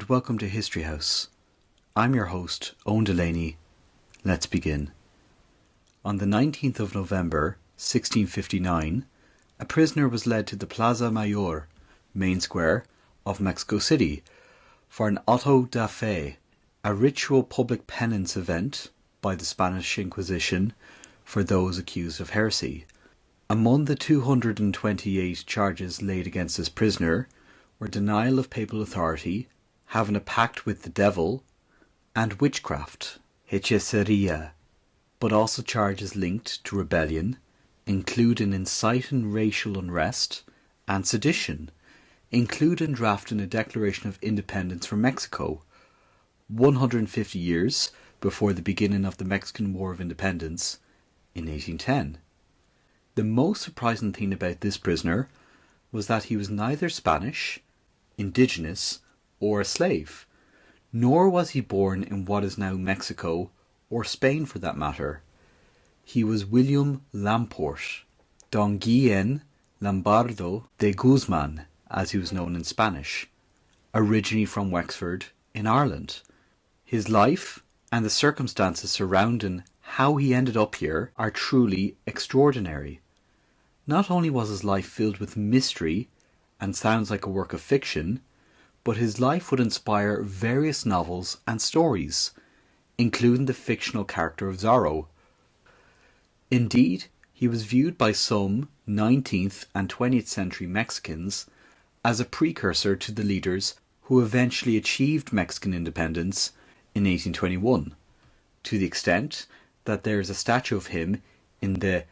and welcome to History House. I'm your host, Owen Delaney. Let's begin. On the 19th of November, 1659, a prisoner was led to the Plaza Mayor, main square, of Mexico City for an auto da fe, a ritual public penance event by the Spanish Inquisition for those accused of heresy. Among the 228 charges laid against this prisoner were denial of papal authority, having a pact with the devil, and witchcraft, hechicería, but also charges linked to rebellion, including inciting racial unrest and sedition, including drafting a Declaration of Independence for Mexico, 150 years before the beginning of the Mexican War of Independence in 1810. The most surprising thing about this prisoner was that he was neither Spanish, indigenous, or a slave, nor was he born in what is now Mexico, or Spain for that matter. He was William Lamport, Don Guillen Lombardo de Guzman, as he was known in Spanish, originally from Wexford in Ireland. His life and the circumstances surrounding how he ended up here are truly extraordinary. Not only was his life filled with mystery and sounds like a work of fiction, but his life would inspire various novels and stories, including the fictional character of Zorro. Indeed, he was viewed by some 19th and 20th century Mexicans as a precursor to the leaders who eventually achieved Mexican independence in 1821, to the extent that there is a statue of him in the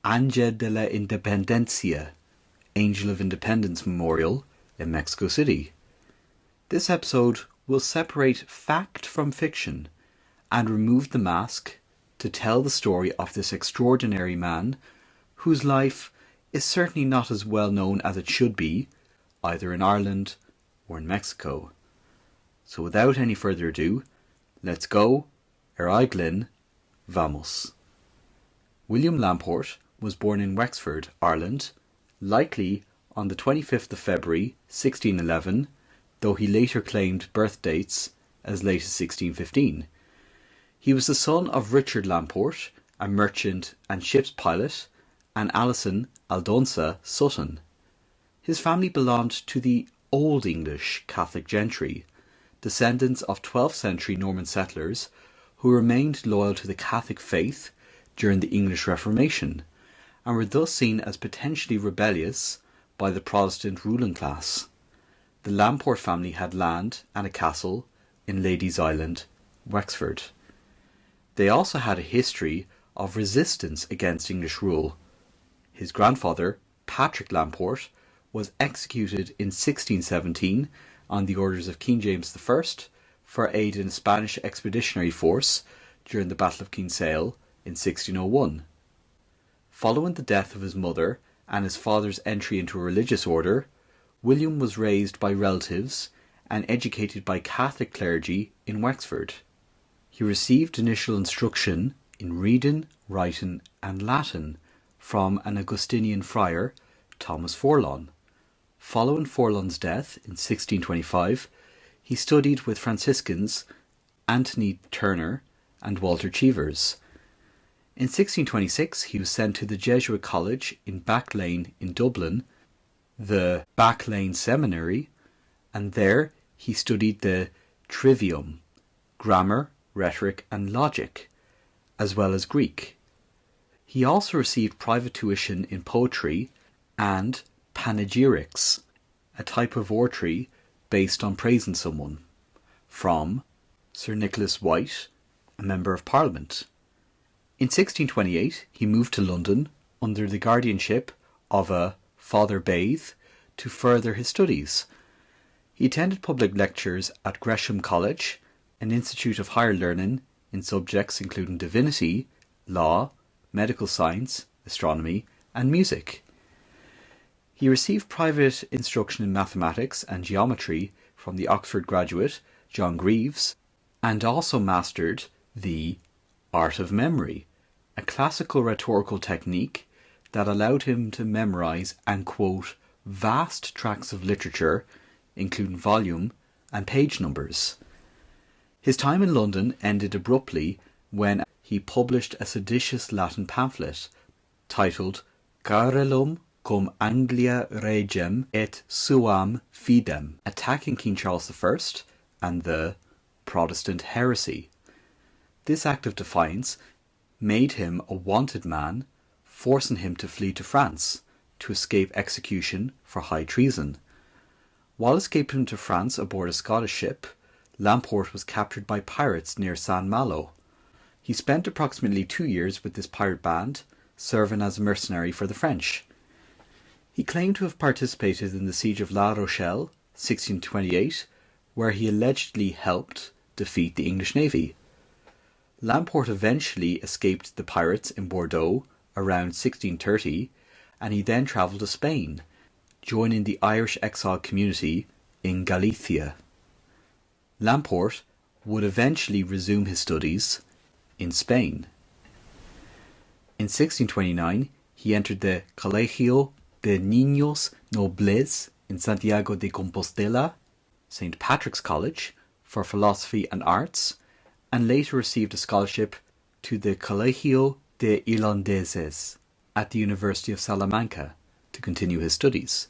Ángel de la Independencia, Angel of Independence Memorial in Mexico City. This episode will separate fact from fiction and remove the mask to tell the story of this extraordinary man whose life is certainly not as well known as it should be, either in Ireland or in Mexico. So without any further ado, let's go, Glyn, vamos. William Lamport was born in Wexford, Ireland, likely on the 25th of February 1611, though he later claimed birth dates as late as 1615. He was the son of Richard Lamport, a merchant and ship's pilot, and Alison Aldonza Sutton. His family belonged to the Old English Catholic gentry, descendants of 12th century Norman settlers who remained loyal to the Catholic faith during the English Reformation, and were thus seen as potentially rebellious by the Protestant ruling class. The Lamport family had land and a castle in Ladies Island, Wexford. They also had a history of resistance against English rule. His grandfather, Patrick Lamport, was executed in 1617 on the orders of King James I for aid in a Spanish expeditionary force during the Battle of Kinsale in 1601. Following the death of his mother and his father's entry into a religious order, William was raised by relatives and educated by Catholic clergy in Wexford. He received initial instruction in reading, writing and Latin from an Augustinian friar, Thomas Forlon. Following Forlon's death in 1625, he studied with Franciscans Anthony Turner and Walter Cheevers. In 1626 he was sent to the Jesuit College in Back Lane in Dublin, the Back Lane Seminary, and there he studied the Trivium, grammar, rhetoric and logic, as well as Greek. He also received private tuition in poetry and panegyrics, a type of oratory based on praising someone, from Sir Nicholas White, a Member of Parliament. In 1628 he moved to London under the guardianship of a Father Bathe to further his studies. He attended public lectures at Gresham College, an institute of higher learning in subjects including divinity, law, medical science, astronomy and music. He received private instruction in mathematics and geometry from the Oxford graduate John Greaves, and also mastered the art of memory, a classical rhetorical technique that allowed him to memorize and quote vast tracts of literature, including volume and page numbers. His time in London ended abruptly when he published a seditious Latin pamphlet titled Garelum cum Anglia regem et suam fidem, attacking King Charles I and the Protestant heresy. This act of defiance made him a wanted man, forcing him to flee to France to escape execution for high treason. While escaping to France aboard a Scottish ship, Lamport was captured by pirates near St. Malo. He spent approximately 2 years with this pirate band, serving as a mercenary for the French. He claimed to have participated in the siege of La Rochelle, 1628, where he allegedly helped defeat the English navy. Lamport eventually escaped the pirates in Bordeaux around 1630, and he then travelled to Spain, joining the Irish exile community in Galicia. Lamport would eventually resume his studies in Spain. In 1629, he entered the Colegio de Niños Nobles in Santiago de Compostela, St. Patrick's College, for philosophy and arts, and later received a scholarship to the Colegio de Irlandeses at the University of Salamanca to continue his studies.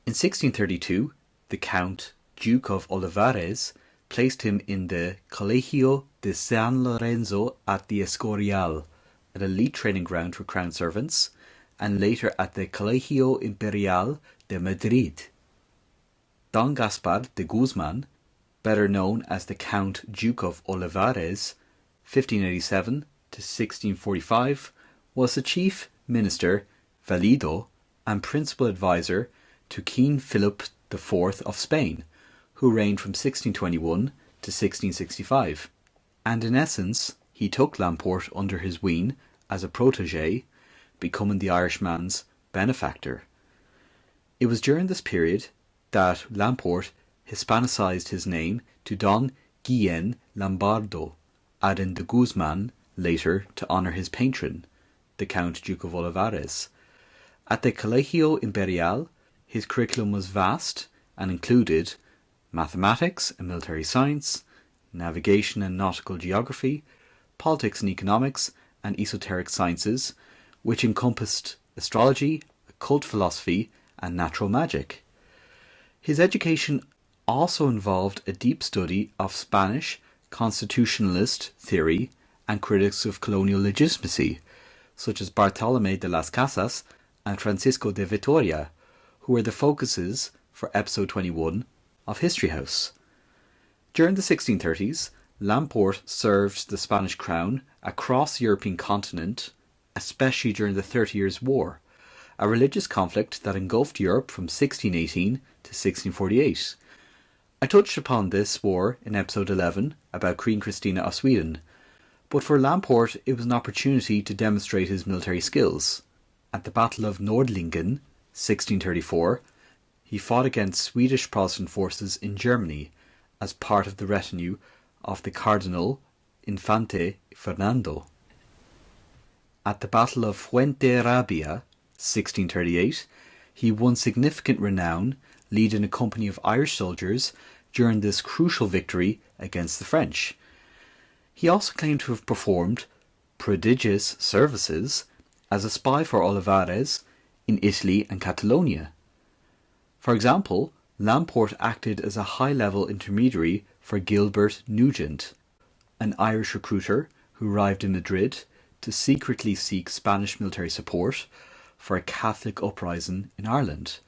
In 1632, the Count Duke of Olivares placed him in the Colegio de San Lorenzo at the Escorial, an elite training ground for crown servants, and later at the Colegio Imperial de Madrid. Don Gaspar de Guzman, better known as the Count Duke of Olivares, 1587 to 1645, was the chief minister, valido, and principal advisor to King Philip IV of Spain, who reigned from 1621 to 1665, and in essence he took Lamport under his wing as a protégé, becoming the Irishman's benefactor. It was during this period that Lamport Hispanicized his name to Don Guillen Lombardo, adding the Guzman later to honour his patron, the Count Duke of Olivares. At the Colegio Imperial, his curriculum was vast and included mathematics and military science, navigation and nautical geography, politics and economics, and esoteric sciences, which encompassed astrology, occult philosophy, and natural magic. His education also involved a deep study of Spanish constitutionalist theory and critics of colonial legitimacy, such as Bartolomé de las Casas and Francisco de Vitoria, who were the focuses for episode 21 of History House. During the 1630s, Lamport served the Spanish crown across the European continent, especially during the 30 Years' War, a religious conflict that engulfed Europe from 1618 to 1648. I touched upon this war in episode 11 about Queen Christina of Sweden, but for Lamport it was an opportunity to demonstrate his military skills. At the Battle of Nordlingen, 1634, he fought against Swedish Protestant forces in Germany as part of the retinue of the Cardinal Infante Fernando. At the Battle of Fuenterrabía, 1638, he won significant renown leading a company of Irish soldiers during this crucial victory against the French. He also claimed to have performed prodigious services as a spy for Olivares in Italy and Catalonia. For example, Lamport acted as a high-level intermediary for Gilbert Nugent, an Irish recruiter who arrived in Madrid to secretly seek Spanish military support for a Catholic uprising in Ireland.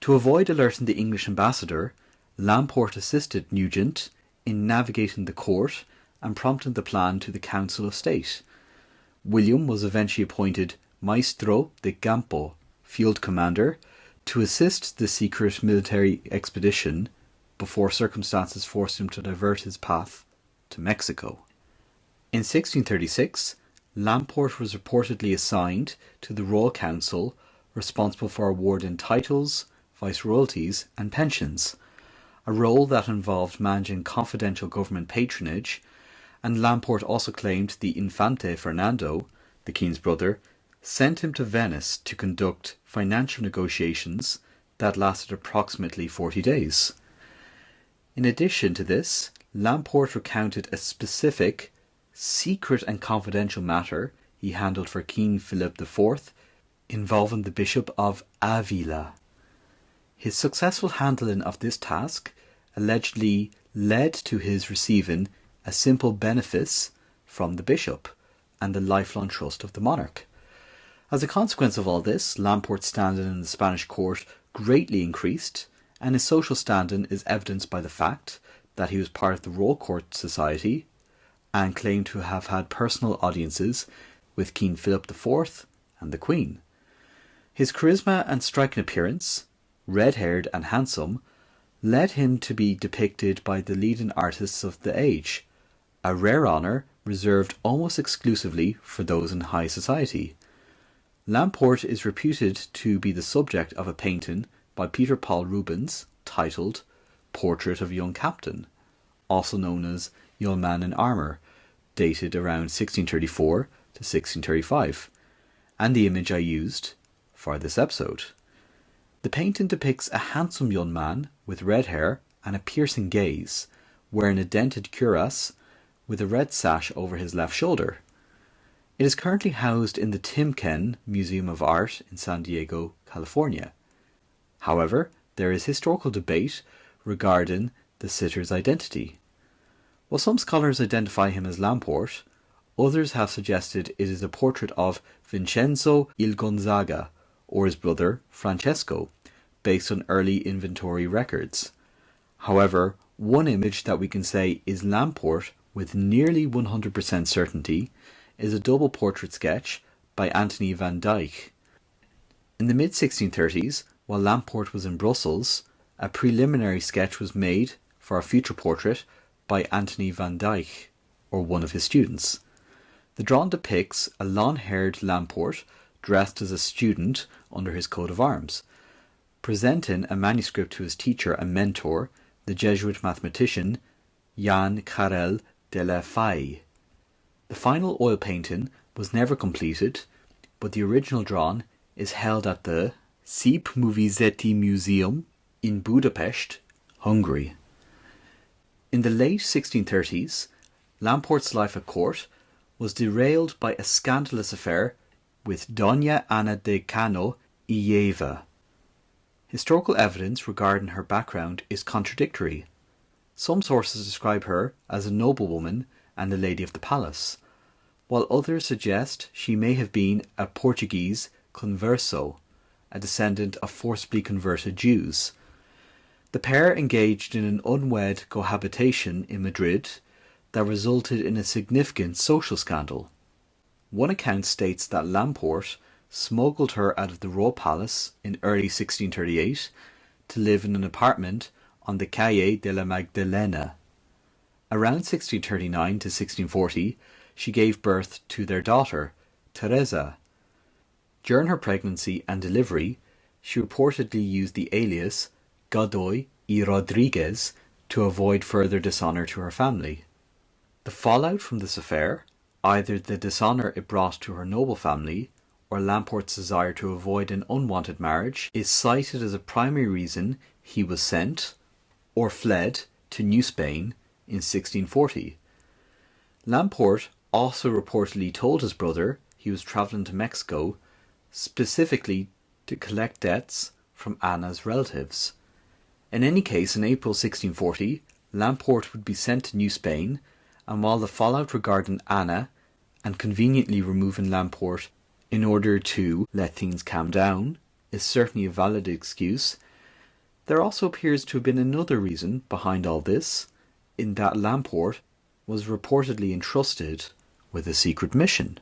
To avoid alerting the English ambassador, Lamport assisted Nugent in navigating the court and prompting the plan to the Council of State. William was eventually appointed Maestro de Campo, field commander, to assist the secret military expedition before circumstances forced him to divert his path to Mexico. In 1636, Lamport was reportedly assigned to the Royal Council responsible for awarding titles, viceroyalties and pensions, a role that involved managing confidential government patronage, and Lamport also claimed the Infante Fernando, the King's brother, sent him to Venice to conduct financial negotiations that lasted approximately 40 days. In addition to this, Lamport recounted a specific, secret and confidential matter he handled for King Philip IV involving the Bishop of Avila. His successful handling of this task allegedly led to his receiving a simple benefice from the bishop and the lifelong trust of the monarch. As a consequence of all this, Lamport's standing in the Spanish court greatly increased, and his social standing is evidenced by the fact that he was part of the Royal Court Society and claimed to have had personal audiences with King Philip IV and the Queen. His charisma and striking appearance, red-haired and handsome, led him to be depicted by the leading artists of the age, a rare honour reserved almost exclusively for those in high society. Lamport is reputed to be the subject of a painting by Peter Paul Rubens titled Portrait of a Young Captain, also known as Young Man in Armour, dated around 1634 to 1635, and the image I used for this episode. The painting depicts a handsome young man with red hair and a piercing gaze, wearing a dented cuirass with a red sash over his left shoulder. It is currently housed in the Timken Museum of Art in San Diego, California. However, there is historical debate regarding the sitter's identity. While some scholars identify him as Lamport, others have suggested it is a portrait of Vincenzo il Gonzaga, or his brother Francesco, based on early inventory records. However, one image that we can say is Lamport with nearly 100% certainty is a double portrait sketch by Anthony van Dyck. In the mid-1630s, while Lamport was in Brussels, a preliminary sketch was made for a future portrait by Anthony van Dyck, or one of his students. The drawing depicts a long-haired Lamport dressed as a student under his coat of arms, presenting a manuscript to his teacher and mentor, the Jesuit mathematician Jan Carel de la Faye. The final oil painting was never completed, but the original drawing is held at the Szép Művészeti Museum in Budapest, Hungary. In the late 1630s, Lamport's life at court was derailed by a scandalous affair with Doña Ana de Cano y Lleva. Historical evidence regarding her background is contradictory. Some sources describe her as a noblewoman and a lady of the palace, while others suggest she may have been a Portuguese converso, a descendant of forcibly converted Jews. The pair engaged in an unwed cohabitation in Madrid that resulted in a significant social scandal. One account states that Lamport smuggled her out of the royal palace in early 1638 to live in an apartment on the Calle de la Magdalena. Around 1639 to 1640, she gave birth to their daughter, Teresa. During her pregnancy and delivery, she reportedly used the alias Godoy y Rodriguez to avoid further dishonour to her family. The fallout from this affair, either the dishonour it brought to her noble family or Lamport's desire to avoid an unwanted marriage, is cited as a primary reason he was sent or fled to New Spain in 1640. Lamport also reportedly told his brother he was travelling to Mexico specifically to collect debts from Anna's relatives. In any case, in April 1640, Lamport would be sent to New Spain, and while the fallout regarding Anna and conveniently removing Lamport in order to let things calm down is certainly a valid excuse, there also appears to have been another reason behind all this, in that Lamport was reportedly entrusted with a secret mission.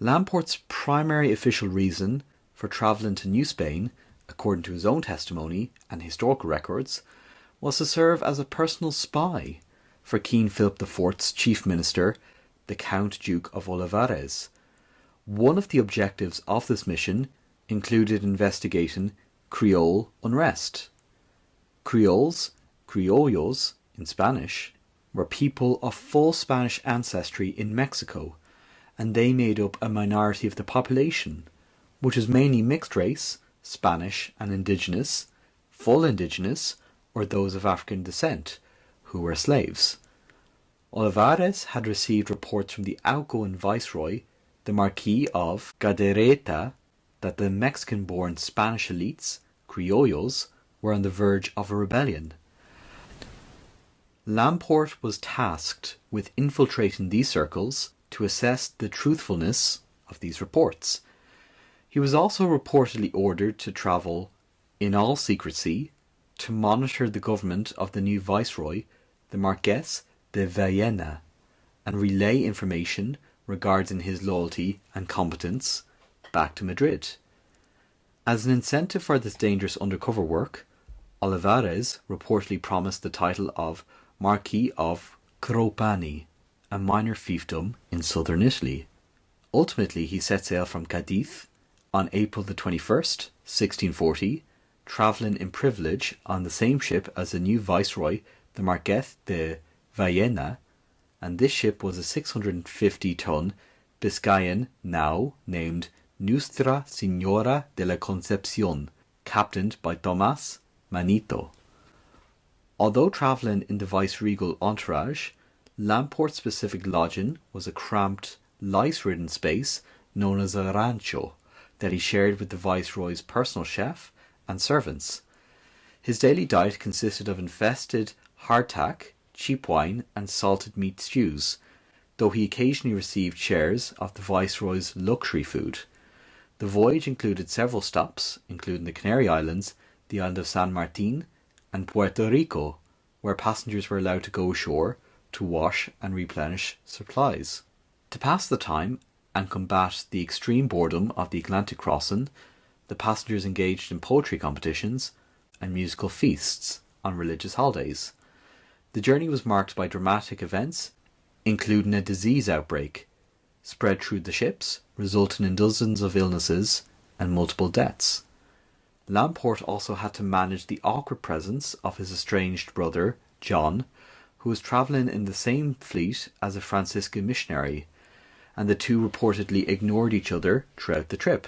Lamport's primary official reason for travelling to New Spain, according to his own testimony and historical records, was to serve as a personal spy for King Philip IV's chief minister, the Count Duke of Olivares. One of the objectives of this mission included investigating Creole unrest. Creoles, criollos in Spanish, were people of full Spanish ancestry in Mexico, and they made up a minority of the population, which was mainly mixed race, Spanish and indigenous, full indigenous, or those of African descent, who were slaves. Olivares had received reports from the outgoing viceroy, the Marquis of Cadereyta, that the Mexican-born Spanish elites, criollos, were on the verge of a rebellion. Lamport was tasked with infiltrating these circles to assess the truthfulness of these reports. He was also reportedly ordered to travel, in all secrecy, to monitor the government of the new viceroy, the Marquess de Villena, and relay information regarding his loyalty and competence back to Madrid. As an incentive for this dangerous undercover work, Olivares reportedly promised the title of Marquis of Cropani, a minor fiefdom in southern Italy. Ultimately, he set sail from Cadiz on April the 21st, 1640, travelling in privilege on the same ship as the new viceroy, the Marquess de Villena, and this ship was a 650-ton Biscayan now named Nuestra Señora de la Concepción, captained by Tomás Manito. Although travelling in the viceregal entourage, Lamport's specific lodging was a cramped, lice-ridden space known as a rancho that he shared with the viceroy's personal chef and servants. His daily diet consisted of infested hardtack, cheap wine and salted meat stews, though he occasionally received shares of the viceroy's luxury food. The voyage included several stops, including the Canary Islands, the island of San Martin, and Puerto Rico, where passengers were allowed to go ashore to wash and replenish supplies. To pass the time and combat the extreme boredom of the Atlantic crossing, the passengers engaged in poetry competitions and musical feasts on religious holidays. The journey was marked by dramatic events, including a disease outbreak, spread through the ships, resulting in dozens of illnesses and multiple deaths. Lamport also had to manage the awkward presence of his estranged brother, John, who was travelling in the same fleet as a Franciscan missionary, and the two reportedly ignored each other throughout the trip.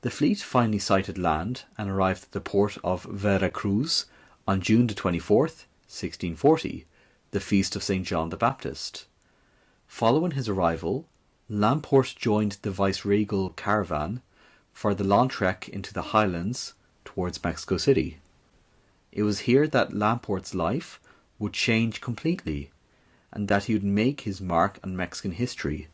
The fleet finally sighted land and arrived at the port of Veracruz on June the 24th, 1640, the feast of St. John the Baptist. Following his arrival, Lamport joined the viceregal caravan for the long trek into the highlands towards Mexico City. It was here that Lamport's life would change completely, and that he would make his mark on Mexican history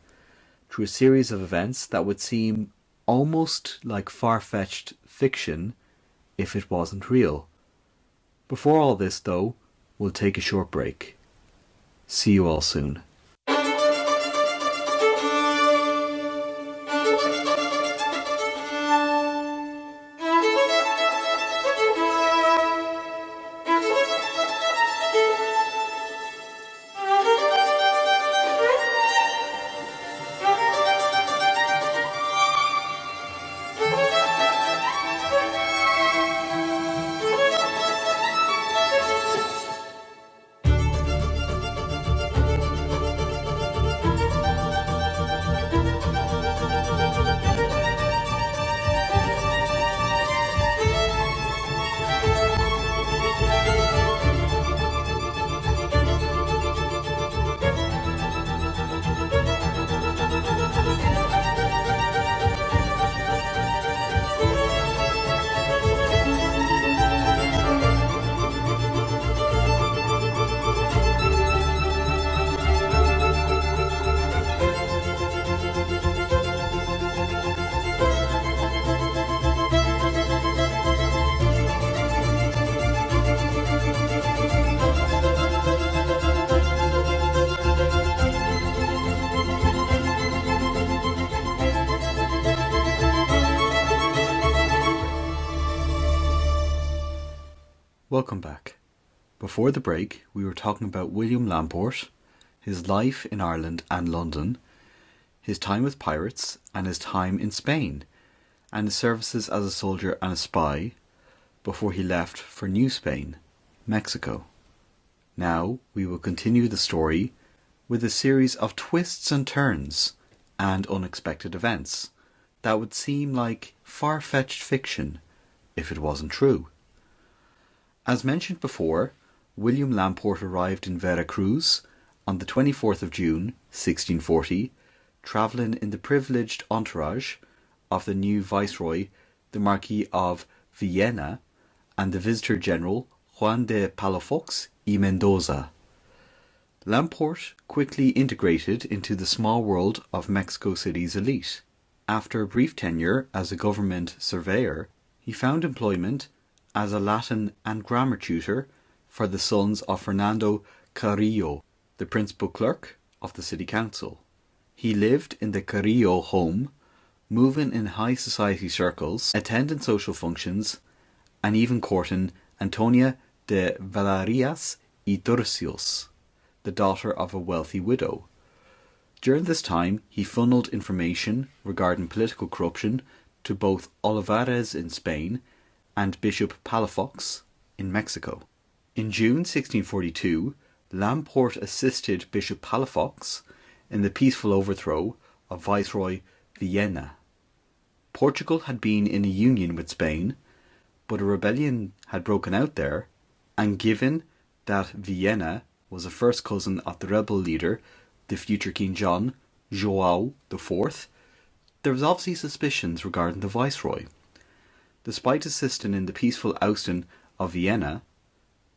through a series of events that would seem almost like far-fetched fiction if it wasn't real. Before all this, though, we'll take a short break. See you all soon. Welcome back. Before the break, we were talking about William Lamport, his life in Ireland and London, his time with pirates and his time in Spain, and his services as a soldier and a spy before he left for New Spain, Mexico. Now we will continue the story with a series of twists and turns and unexpected events that would seem like far-fetched fiction if it wasn't true. As mentioned before, William Lamport arrived in Veracruz on the 24th of June, 1640, travelling in the privileged entourage of the new Viceroy, the Marquis of Villena, and the Visitor General Juan de Palafox y Mendoza. Lamport quickly integrated into the small world of Mexico City's elite. After a brief tenure as a government surveyor, he found employment as a Latin and grammar tutor for the sons of Fernando Carrillo, the principal clerk of the city council. He lived in the Carrillo home, moving in high society circles, attending social functions, and even courting Antonia de Valerias y Turcios, the daughter of a wealthy widow. During this time, he funneled information regarding political corruption to both Olivares in Spain and Bishop Palafox in Mexico. In June 1642, Lamport assisted Bishop Palafox in the peaceful overthrow of Viceroy Villena. Portugal had been in a union with Spain, but a rebellion had broken out there, and given that Villena was a first cousin of the rebel leader, the future King John, João IV, there was obviously suspicions regarding the Viceroy. Despite assisting in the peaceful ousting of Villena,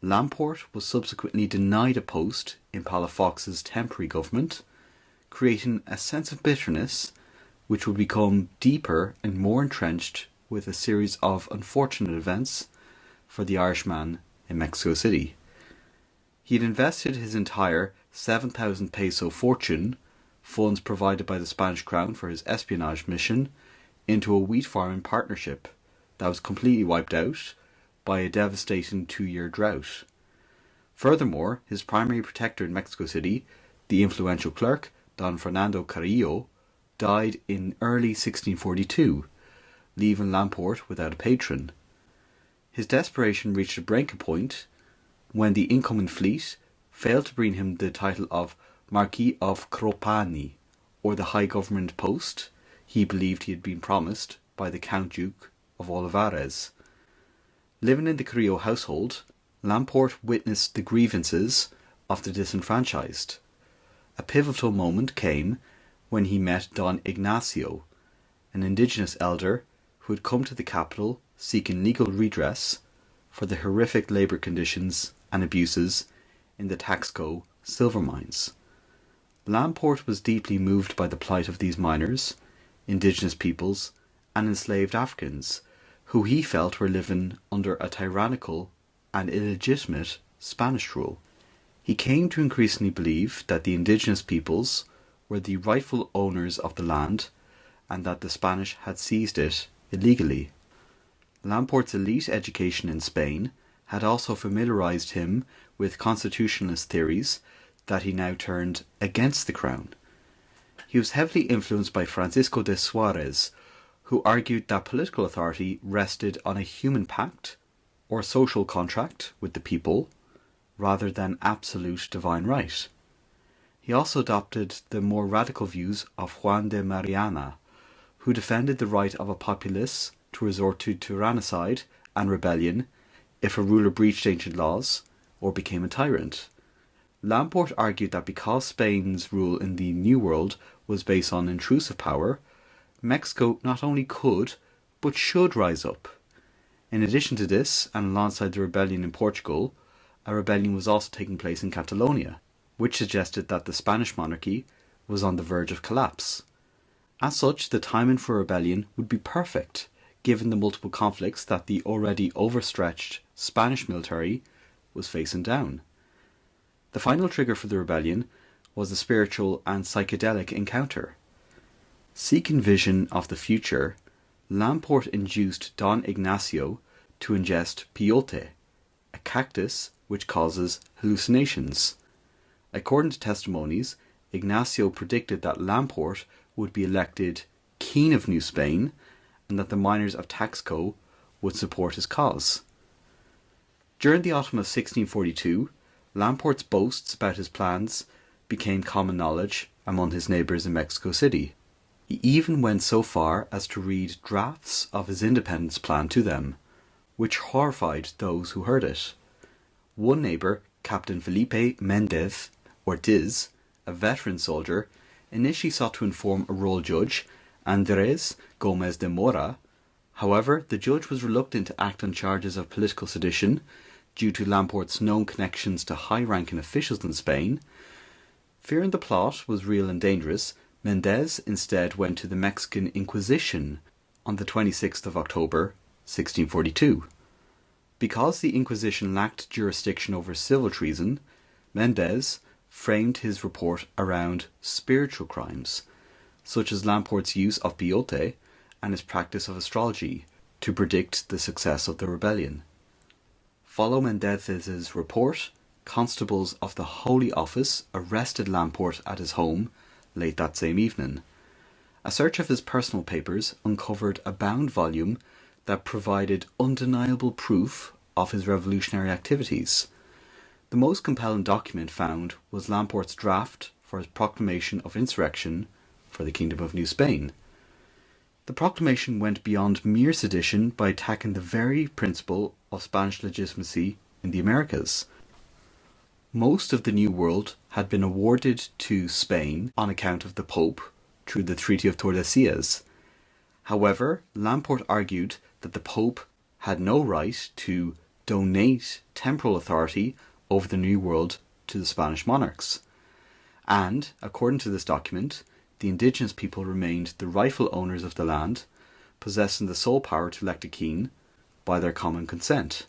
Lamport was subsequently denied a post in Palafox's temporary government, creating a sense of bitterness which would become deeper and more entrenched with a series of unfortunate events for the Irishman in Mexico City. He had invested his entire 7,000 peso fortune, funds provided by the Spanish crown for his espionage mission, into a wheat farming partnership that was completely wiped out by a devastating 2-year drought. Furthermore, his primary protector in Mexico City, the influential clerk Don Fernando Carrillo, died in early 1642, leaving Lamport without a patron. His desperation reached a breaking point when the incoming fleet failed to bring him the title of Marquis of Cropani, or the high government post he believed he had been promised by the Count Duke of Olivares. Living in the Carrillo household, Lamport witnessed the grievances of the disenfranchised. A pivotal moment came when he met Don Ignacio, an indigenous elder who had come to the capital seeking legal redress for the horrific labour conditions and abuses in the Taxco silver mines. Lamport was deeply moved by the plight of these miners, indigenous peoples, and enslaved Africans, who he felt were living under a tyrannical and illegitimate Spanish rule. He came to increasingly believe that the indigenous peoples were the rightful owners of the land and that the Spanish had seized it illegally. Lamport's elite education in Spain had also familiarized him with constitutionalist theories that he now turned against the crown. He was heavily influenced by Francisco de Suarez, who argued that political authority rested on a human pact or social contract with the people rather than absolute divine right. He also adopted the more radical views of Juan de Mariana, who defended the right of a populace to resort to tyrannicide and rebellion if a ruler breached ancient laws or became a tyrant. Lamport argued that because Spain's rule in the New World was based on intrusive power, Mexico not only could, but should rise up. In addition to this, and alongside the rebellion in Portugal, a rebellion was also taking place in Catalonia, which suggested that the Spanish monarchy was on the verge of collapse. As such, the timing for rebellion would be perfect, given the multiple conflicts that the already overstretched Spanish military was facing down. The final trigger for the rebellion was a spiritual and psychedelic encounter. Seeking vision of the future, Lamport induced Don Ignacio to ingest peyote, a cactus which causes hallucinations. According to testimonies, Ignacio predicted that Lamport would be elected King of New Spain and that the miners of Taxco would support his cause. During the autumn of 1642, Lamport's boasts about his plans became common knowledge among his neighbours in Mexico City. He even went so far as to read drafts of his independence plan to them, which horrified those who heard it. One neighbour, Captain Felipe Mendez, or Diz, a veteran soldier, initially sought to inform a royal judge, Andres Gomez de Mora. However, the judge was reluctant to act on charges of political sedition due to Lamport's known connections to high-ranking officials in Spain. Fearing the plot was real and dangerous, Mendez instead went to the Mexican Inquisition on the 26th of October, 1642. Because the Inquisition lacked jurisdiction over civil treason, Mendez framed his report around spiritual crimes, such as Lamport's use of peyote and his practice of astrology to predict the success of the rebellion. Following Mendez's report, constables of the Holy Office arrested Lamport at his home late that same evening. A search of his personal papers uncovered a bound volume that provided undeniable proof of his revolutionary activities. The most compelling document found was Lamport's draft for his proclamation of insurrection for the Kingdom of New Spain. The proclamation went beyond mere sedition by attacking the very principle of Spanish legitimacy in the Americas. Most of the New World had been awarded to Spain on account of the Pope through the Treaty of Tordesillas. However, Lamport argued that the Pope had no right to donate temporal authority over the New World to the Spanish monarchs. And, according to this document, the indigenous people remained the rightful owners of the land, possessing the sole power to elect a king by their common consent.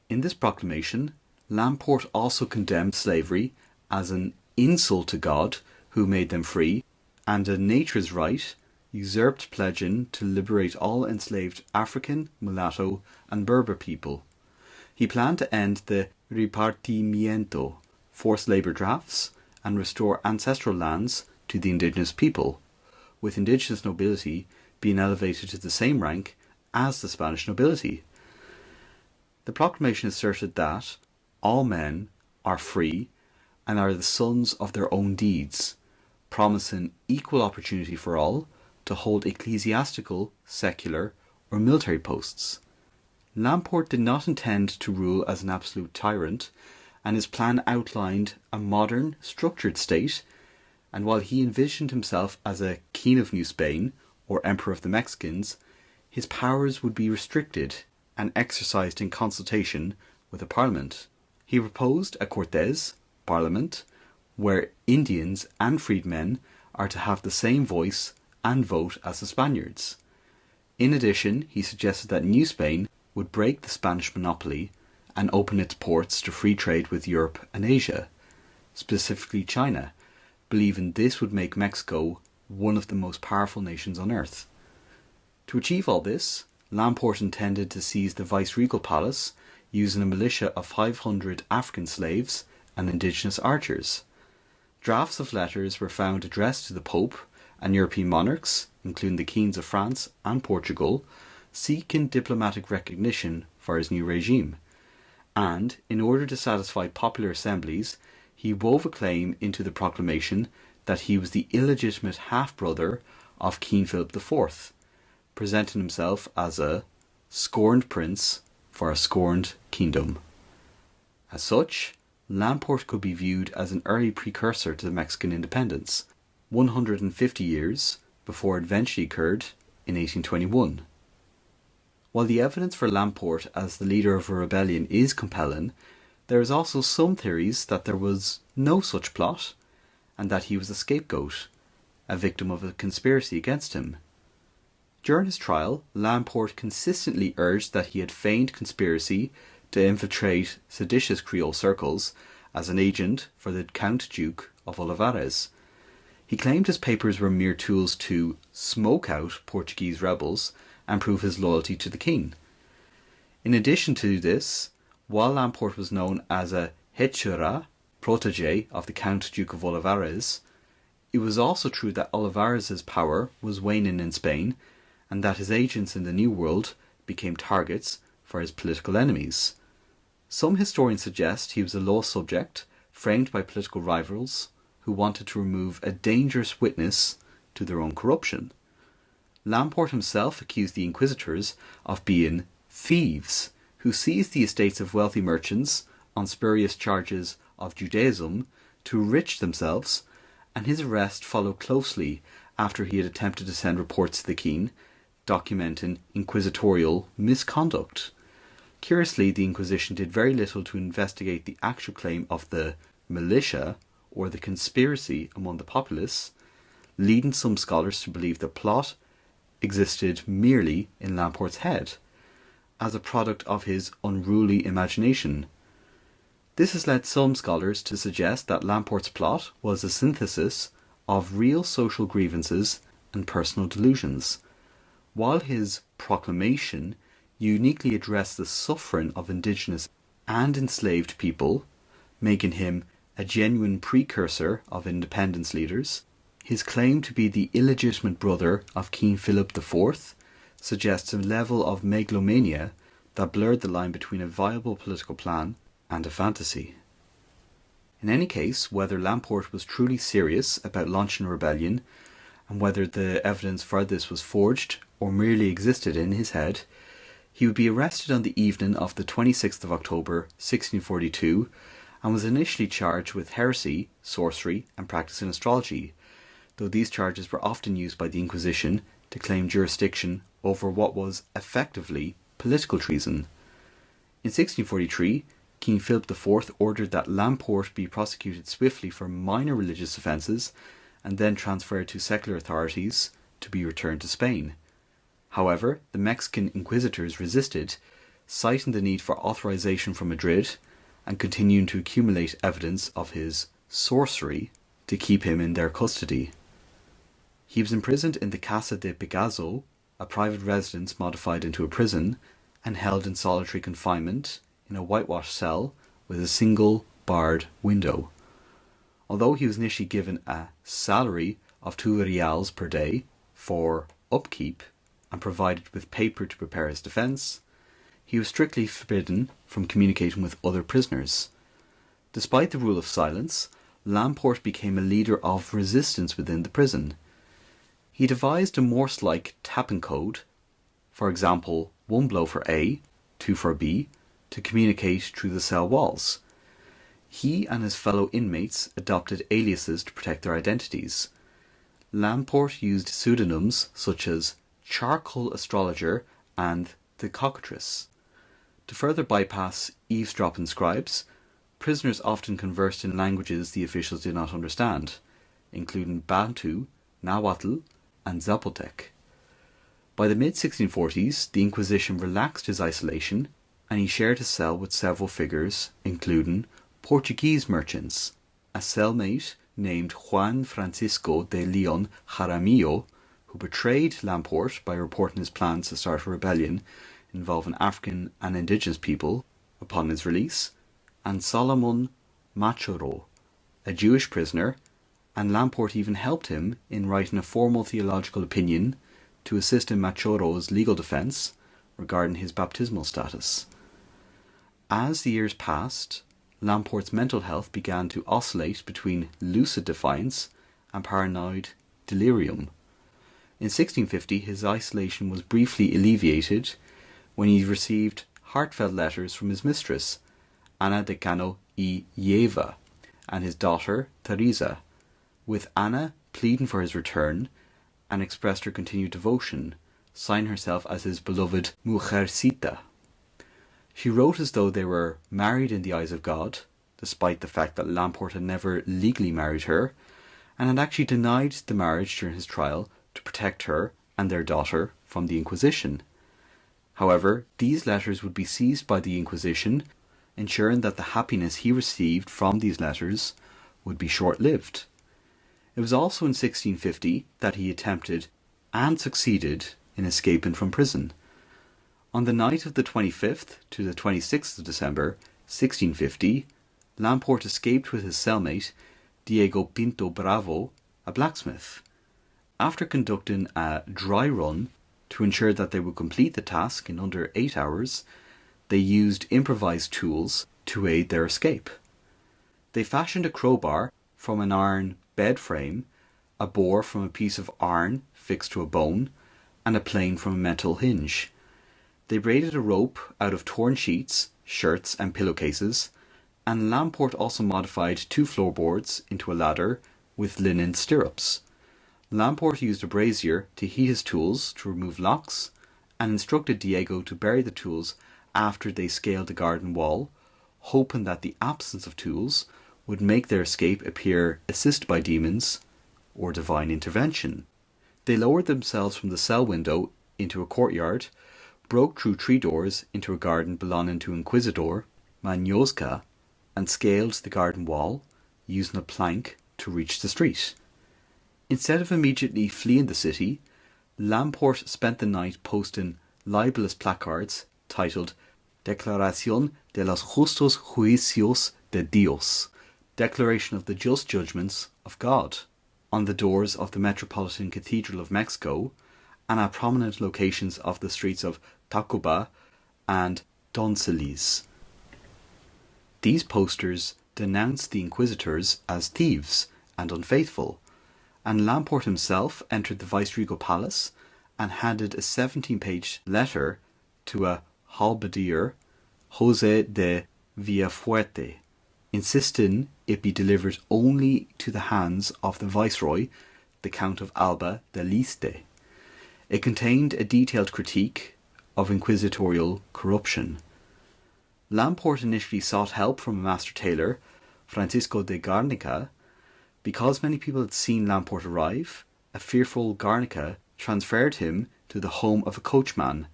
In this proclamation, Lamport also condemned slavery as an insult to God, who made them free, and a nature's right, usurped pledging to liberate all enslaved African, mulatto, and Berber people. He planned to end the repartimiento, forced labour drafts, and restore ancestral lands to the indigenous people, with indigenous nobility being elevated to the same rank as the Spanish nobility. The proclamation asserted that all men are free and are the sons of their own deeds, promising equal opportunity for all to hold ecclesiastical, secular, or military posts. Lamport did not intend to rule as an absolute tyrant, and his plan outlined a modern, structured state, and while he envisioned himself as a King of New Spain, or Emperor of the Mexicans, his powers would be restricted and exercised in consultation with a parliament. He proposed a Cortes parliament, where Indians and freedmen are to have the same voice and vote as the Spaniards. In addition, he suggested that New Spain would break the Spanish monopoly and open its ports to free trade with Europe and Asia, specifically China, believing this would make Mexico one of the most powerful nations on earth. To achieve all this, Lamport intended to seize the viceregal palace using a militia of 500 African slaves and indigenous archers. Drafts of letters were found addressed to the Pope and European monarchs, including the kings of France and Portugal, seeking diplomatic recognition for his new regime. And, in order to satisfy popular assemblies, he wove a claim into the proclamation that he was the illegitimate half-brother of King Philip IV, presenting himself as a scorned prince for a scorned kingdom. As such, Lamport could be viewed as an early precursor to the Mexican independence, 150 years before it eventually occurred in 1821. While the evidence for Lamport as the leader of a rebellion is compelling, there is also some theories that there was no such plot, and that he was a scapegoat, a victim of a conspiracy against him. During his trial, Lamport consistently urged that he had feigned conspiracy to infiltrate seditious Creole circles as an agent for the Count Duke of Olivares. He claimed his papers were mere tools to smoke out Portuguese rebels and prove his loyalty to the king. In addition to this, while Lamport was known as a hechura, protege of the Count Duke of Olivares, it was also true that Olivares' power was waning in Spain, and that his agents in the New World became targets for his political enemies. Some historians suggest he was a law subject framed by political rivals who wanted to remove a dangerous witness to their own corruption. Lamport himself accused the inquisitors of being thieves who seized the estates of wealthy merchants on spurious charges of Judaism to enrich themselves, and his arrest followed closely after he had attempted to send reports to the King documenting inquisitorial misconduct. Curiously, the Inquisition did very little to investigate the actual claim of the militia or the conspiracy among the populace, leading some scholars to believe the plot existed merely in Lamport's head, as a product of his unruly imagination. This has led some scholars to suggest that Lamport's plot was a synthesis of real social grievances and personal delusions, while his proclamation uniquely addressed the suffering of indigenous and enslaved people, making him a genuine precursor of independence leaders. His claim to be the illegitimate brother of King Philip IV suggests a level of megalomania that blurred the line between a viable political plan and a fantasy. In any case, whether Lamport was truly serious about launching a rebellion, and whether the evidence for this was forged or merely existed in his head, he would be arrested on the evening of the 26th of October 1642 and was initially charged with heresy, sorcery and practicing astrology, though these charges were often used by the Inquisition to claim jurisdiction over what was effectively political treason. In 1643, King Philip IV ordered that Lamport be prosecuted swiftly for minor religious offences and then transferred to secular authorities to be returned to Spain. However, the Mexican inquisitors resisted, citing the need for authorization from Madrid and continuing to accumulate evidence of his sorcery to keep him in their custody. He was imprisoned in the Casa de Pegaso, a private residence modified into a prison, and held in solitary confinement in a whitewashed cell with a single barred window. Although he was initially given a salary of 2 reals per day for upkeep and provided with paper to prepare his defence, he was strictly forbidden from communicating with other prisoners. Despite the rule of silence, Lamport became a leader of resistance within the prison. He devised a Morse-like tapping code, for example, 1 blow for A, 2 for B, to communicate through the cell walls. He and his fellow inmates adopted aliases to protect their identities. Lamport used pseudonyms such as Charcoal Astrologer and the Cockatrice. To further bypass eavesdropping scribes, prisoners often conversed in languages the officials did not understand, including Bantu, Nahuatl, and Zapotec. By the mid-1640s, the Inquisition relaxed his isolation, and he shared his cell with several figures, including Portuguese merchants, a cellmate named Juan Francisco de Leon Jaramillo, who betrayed Lamport by reporting his plans to start a rebellion involving African and indigenous people upon his release, and Solomon Machoro, a Jewish prisoner, and Lamport even helped him in writing a formal theological opinion to assist in Machoro's legal defence regarding his baptismal status. As the years passed, Lamport's mental health began to oscillate between lucid defiance and paranoid delirium. In 1650, his isolation was briefly alleviated when he received heartfelt letters from his mistress, Ana de Cano y Lleva, and his daughter, Teresa, with Ana pleading for his return and expressed her continued devotion, signing herself as his beloved Mujercita. She wrote as though they were married in the eyes of God, despite the fact that Lamport had never legally married her, and had actually denied the marriage during his trial to protect her and their daughter from the Inquisition. However, these letters would be seized by the Inquisition, ensuring that the happiness he received from these letters would be short-lived. It was also in 1650 that he attempted and succeeded in escaping from prison. On the night of the 25th to the 26th of December 1650, Lamport escaped with his cellmate, Diego Pinto Bravo, a blacksmith. After conducting a dry run to ensure that they would complete the task in under 8 hours, they used improvised tools to aid their escape. They fashioned a crowbar from an iron bed frame, a bore from a piece of iron fixed to a bone, and a plane from a metal hinge. They braided a rope out of torn sheets, shirts and pillowcases, and Lamport also modified 2 floorboards into a ladder with linen stirrups. Lamport used a brazier to heat his tools to remove locks, and instructed Diego to bury the tools after they scaled the garden wall, hoping that the absence of tools would make their escape appear assisted by demons or divine intervention. They lowered themselves from the cell window into a courtyard, broke through 3 doors into a garden belonging to Inquisitor Manioska, and scaled the garden wall using a plank to reach the street. Instead of immediately fleeing the city, Lamport spent the night posting libelous placards titled Declaración de los Justos Juicios de Dios, Declaration of the Just Judgments of God, on the doors of the Metropolitan Cathedral of Mexico and at prominent locations of the streets of Tacuba and Donceles. These posters denounced the inquisitors as thieves and unfaithful, and Lamport himself entered the viceregal palace and handed a 17-page letter to a halberdier, Jose de Villafuerte, insisting it be delivered only to the hands of the viceroy, the Count of Alba de Liste. It contained a detailed critique of inquisitorial corruption. Lamport initially sought help from a master tailor, Francisco de Garnica. Because many people had seen Lamport arrive, a fearful Garnica transferred him to the home of a coachman,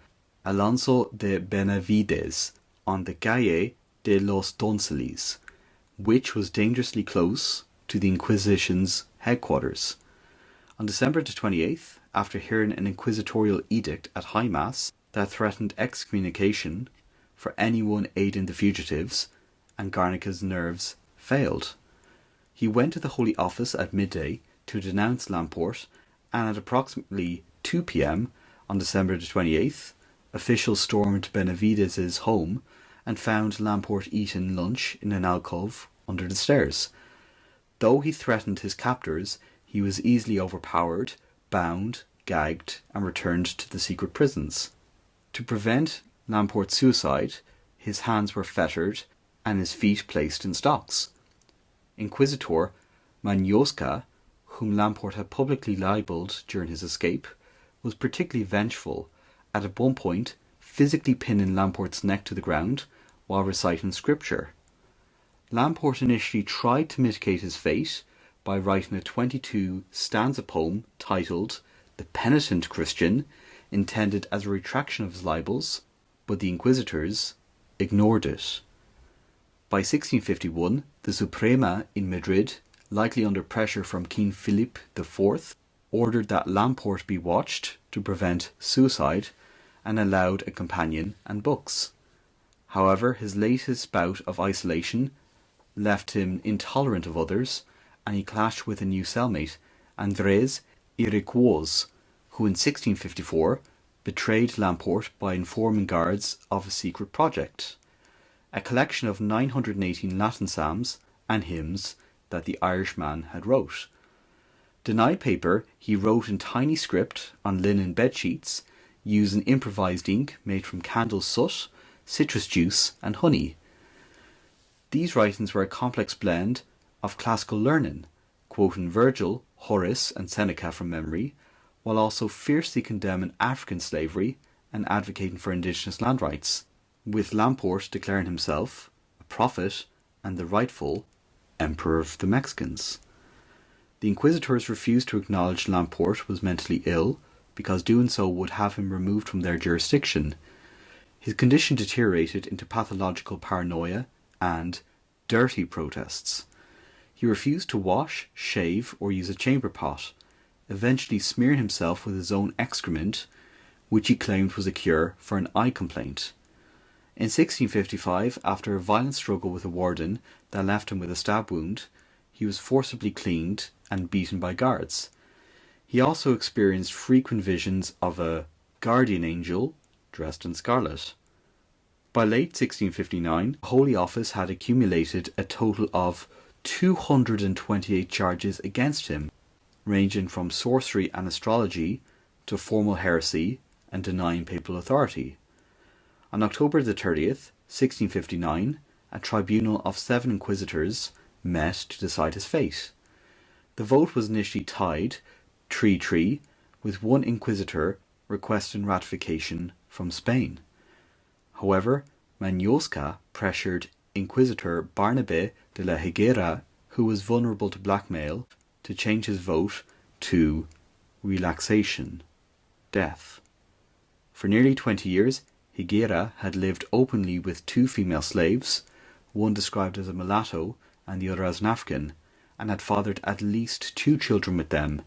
Alonso de Benavides, on the Calle de los Donceles, which was dangerously close to the Inquisition's headquarters. On December the 28th, after hearing an inquisitorial edict at High Mass that threatened excommunication for anyone aiding the fugitives, and Garnica's nerves failed, he went to the Holy Office at midday to denounce Lamport, and at approximately 2 p.m. on December the 28th, officials stormed Benavides' home and found Lamport eating lunch in an alcove under the stairs. Though he threatened his captors, he was easily overpowered, bound, gagged, and returned to the secret prisons. To prevent Lamport's suicide, his hands were fettered and his feet placed in stocks. Inquisitor Manioska, whom Lamport had publicly libelled during his escape, was particularly vengeful, at one point physically pinning Lamport's neck to the ground while reciting scripture. Lamport initially tried to mitigate his fate by writing a 22-stanza poem titled The Penitent Christian, intended as a retraction of his libels, but the inquisitors ignored it. By 1651, the Suprema in Madrid, likely under pressure from King Philip IV, ordered that Lamport be watched to prevent suicide and allowed a companion and books. However, his latest bout of isolation left him intolerant of others, and he clashed with a new cellmate, Andrés Iriquois, who in 1654 betrayed Lamport by informing guards of a secret project, a collection of 918 Latin psalms and hymns that the Irishman had wrote. Denied paper he wrote in tiny script on linen bedsheets using improvised ink made from candle soot, citrus juice and honey. These writings were a complex blend of classical learning, quoting Virgil, Horace and Seneca from memory, while also fiercely condemning African slavery and advocating for indigenous land rights, with Lamport declaring himself a prophet and the rightful Emperor of the Mexicans. The inquisitors refused to acknowledge Lamport was mentally ill, because doing so would have him removed from their jurisdiction. His condition deteriorated into pathological paranoia and dirty protests. He refused to wash, shave, or use a chamber pot, eventually smearing himself with his own excrement, which he claimed was a cure for an eye complaint. In 1655, after a violent struggle with a warden that left him with a stab wound, he was forcibly cleaned and beaten by guards. He also experienced frequent visions of a guardian angel dressed in scarlet. By late 1659, the Holy Office had accumulated a total of 228 charges against him, ranging from sorcery and astrology to formal heresy and denying papal authority. On October the 30th, 1659, a tribunal of 7 inquisitors met to decide his fate. The vote was initially tied 3-3, with one inquisitor requesting ratification from Spain. However, Mañosca pressured Inquisitor Barnabé de la Higuera, who was vulnerable to blackmail, to change his vote to relaxation, death. For nearly 20 years, Higuera had lived openly with 2 female slaves, one described as a mulatto and the other as an African, and had fathered at least 2 children with them,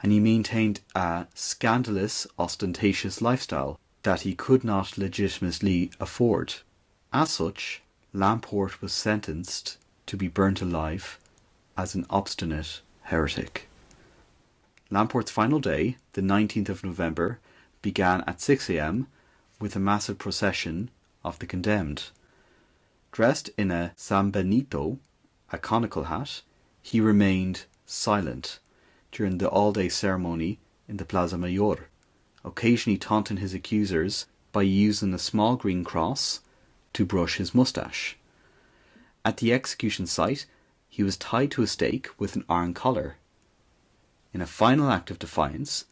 and he maintained a scandalous, ostentatious lifestyle that he could not legitimately afford. As such, Lamport was sentenced to be burnt alive as an obstinate heretic. Lamport's final day, the 19th of November, began at 6 a.m. with a massive procession of the condemned. Dressed in a San Benito, a conical hat, he remained silent during the all-day ceremony in the Plaza Mayor, occasionally taunting his accusers by using a small green cross to brush his moustache. At the execution site, he was tied to a stake with an iron collar. In a final act of defiance,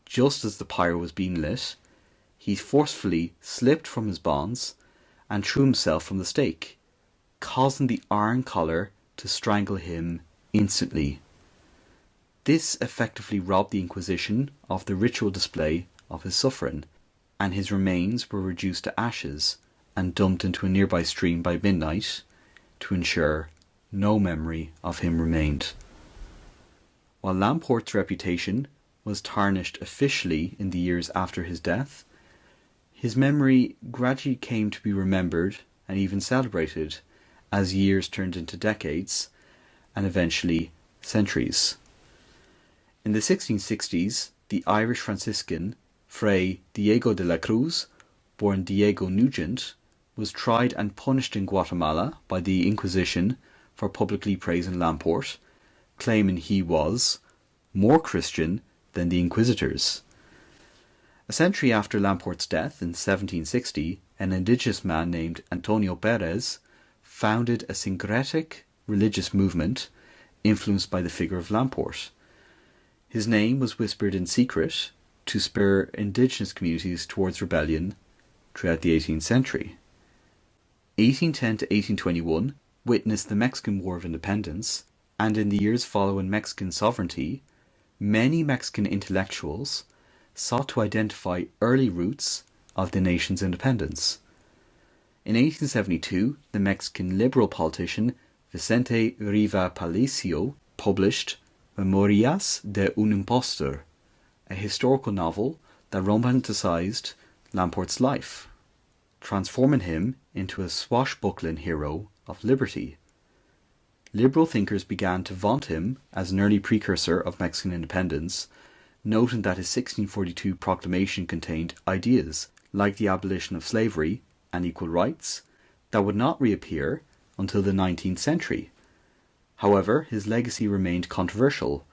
just as the pyre was being lit, he forcefully slipped from his bonds and threw himself from the stake, causing the iron collar to strangle him instantly. This effectively robbed the Inquisition of the ritual display of his suffering, and his remains were reduced to ashes and dumped into a nearby stream by midnight to ensure no memory of him remained. While Lamport's reputation was tarnished officially in the years after his death, his memory gradually came to be remembered and even celebrated as years turned into decades and eventually centuries. In the 1660s, the Irish Franciscan Fray Diego de la Cruz, born Diego Nugent, was tried and punished in Guatemala by the Inquisition for publicly praising Lamport, claiming he was more Christian than the Inquisitors. A century after Lamport's death in 1760, an indigenous man named Antonio Perez founded a syncretic religious movement influenced by the figure of Lamport. His name was whispered in secret to spur indigenous communities towards rebellion throughout the 18th century. 1810 to 1821 witnessed the Mexican War of Independence, and in the years following Mexican sovereignty, many Mexican intellectuals sought to identify early roots of the nation's independence. In 1872, the Mexican liberal politician Vicente Riva Palacio published Memorias de un Impostor, a historical novel that romanticized Lamport's life, transforming him into a swashbuckling hero of liberty. Liberal thinkers began to vaunt him as an early precursor of Mexican independence, noting that his 1642 proclamation contained ideas like the abolition of slavery and equal rights that would not reappear until the 19th century. However, his legacy remained controversial,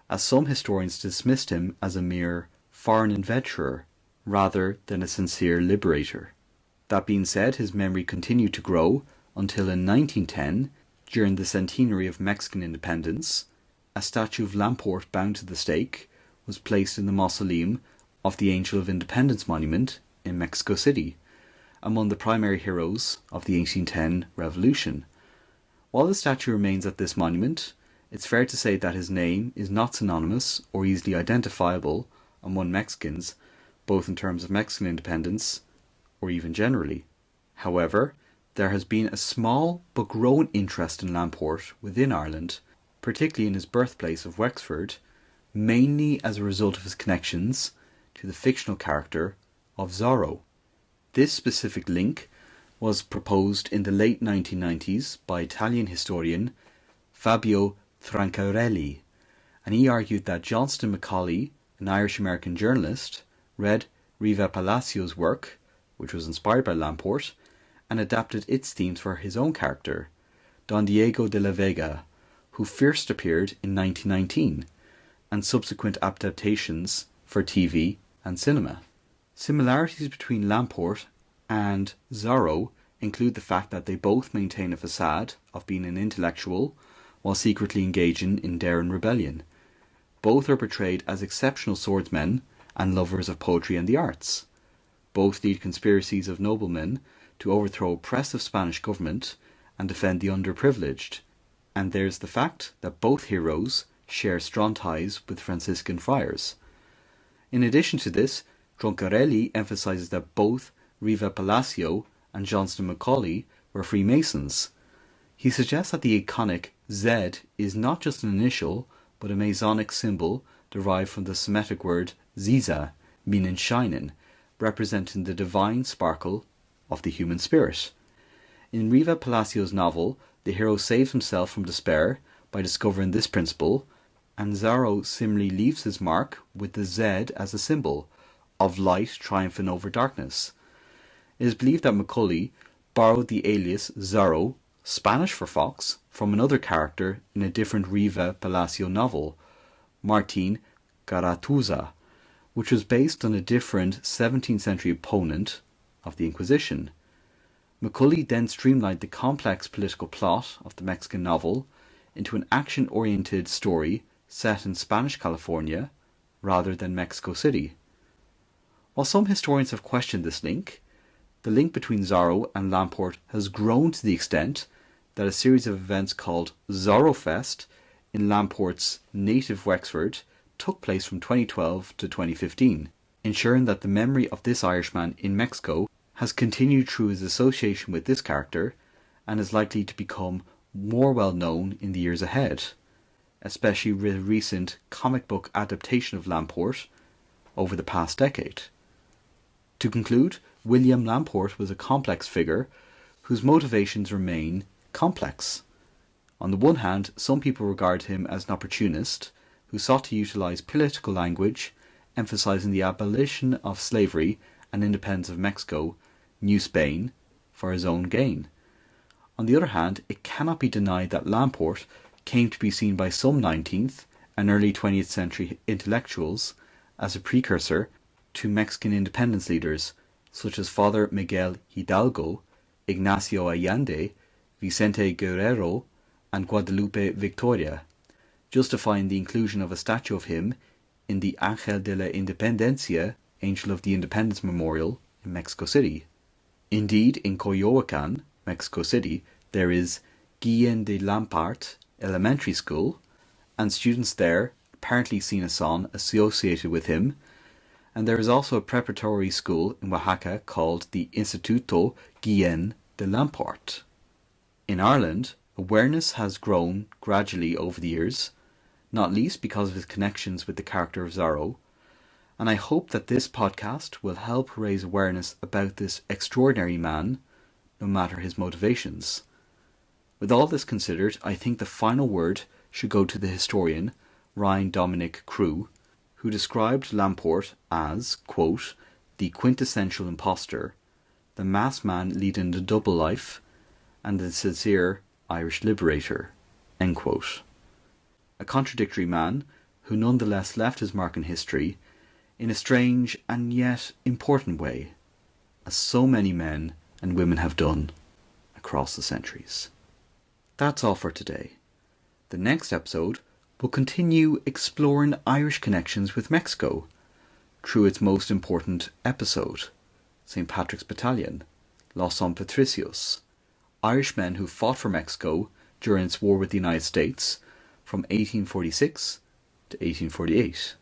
as some historians dismissed him as a mere foreign adventurer rather than a sincere liberator. That being said, his memory continued to grow until in 1910, during the centenary of Mexican independence, a statue of Lamport bound to the stake was placed in the mausoleum of the Angel of Independence Monument in Mexico City, among the primary heroes of the 1810 revolution. While the statue remains at this monument, it's fair to say that his name is not synonymous or easily identifiable among Mexicans, both in terms of Mexican independence or even generally. However, there has been a small but growing interest in Lamport within Ireland, particularly in his birthplace of Wexford, mainly as a result of his connections to the fictional character of Zorro. This specific link was proposed in the late 1990s by Italian historian Fabio Francarelli, and he argued that Johnston Macaulay, an Irish-American journalist, read Riva Palacio's work, which was inspired by Lamport, and adapted its themes for his own character, Don Diego de la Vega, who first appeared in 1919, and subsequent adaptations for TV and cinema. Similarities between Lamport and Zorro include the fact that they both maintain a facade of being an intellectual while secretly engaging in daring rebellion. Both are portrayed as exceptional swordsmen and lovers of poetry and the arts. Both lead conspiracies of noblemen to overthrow oppressive Spanish government and defend the underprivileged. And there's the fact that both heroes share strong ties with Franciscan friars. In addition to this, Troncarelli emphasises that both Riva Palacio and Johnston Macaulay were Freemasons. He suggests that the iconic Z is not just an initial, but a Masonic symbol derived from the Semitic word ziza, meaning shining, representing the divine sparkle of the human spirit. In Riva Palacio's novel, the hero saves himself from despair by discovering this principle, and Zorro similarly leaves his mark with the Z as a symbol of light triumphing over darkness. It is believed that Macaulay borrowed the alias Zorro, Spanish for fox, from another character in a different Riva Palacio novel, Martin Garatuza, which was based on a different 17th-century opponent of the Inquisition. Macaulay then streamlined the complex political plot of the Mexican novel into an action-oriented story set in Spanish California rather than Mexico City. While some historians have questioned this link, the link between Zorro and Lamport has grown to the extent that a series of events called Zorro Fest in Lamport's native Wexford took place from 2012 to 2015, ensuring that the memory of this Irishman in Mexico has continued through his association with this character and is likely to become more well known in the years ahead, especially with the recent comic book adaptation of Lamport over the past decade. To conclude, William Lamport was a complex figure whose motivations remain complex. On the one hand, some people regard him as an opportunist who sought to utilize political language, emphasizing the abolition of slavery and independence of Mexico, New Spain, for his own gain. On the other hand, it cannot be denied that Lamport came to be seen by some 19th and early 20th century intellectuals as a precursor to Mexican independence leaders such as Father Miguel Hidalgo, Ignacio Allende, Vicente Guerrero, and Guadalupe Victoria, justifying the inclusion of a statue of him in the Ángel de la Independencia, Angel of the Independence Memorial in Mexico City. Indeed, in Coyoacán, Mexico City, there is Guillén de Lampart Elementary School, and students there apparently seen a son associated with him, and there is also a preparatory school in Oaxaca called the Instituto Guillén de Lamport. In Ireland, awareness has grown gradually over the years, not least because of his connections with the character of Zorro, and I hope that this podcast will help raise awareness about this extraordinary man, no matter his motivations. With all this considered, I think the final word should go to the historian Dominic Crewe, who described Lamport as, quote, the quintessential impostor, the masked man leading a double life, and the sincere Irish liberator, end quote. A contradictory man who nonetheless left his mark in history in a strange and yet important way, as so many men and women have done across the centuries. That's all for today. The next episode will continue exploring Irish connections with Mexico through its most important episode, St. Patrick's Battalion, Los San Patricios, Irishmen who fought for Mexico during its war with the United States from 1846 to 1848.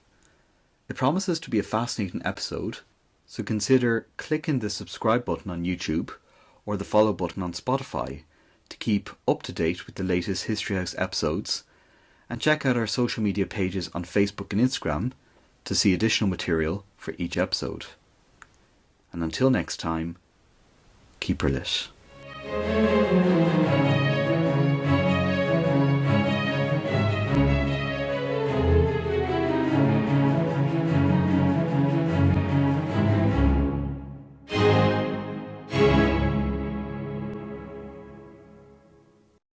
It promises to be a fascinating episode, so consider clicking the subscribe button on YouTube or the follow button on Spotify to keep up to date with the latest History House episodes, and check out our social media pages on Facebook and Instagram to see additional material for each episode. And until next time, keep her lit.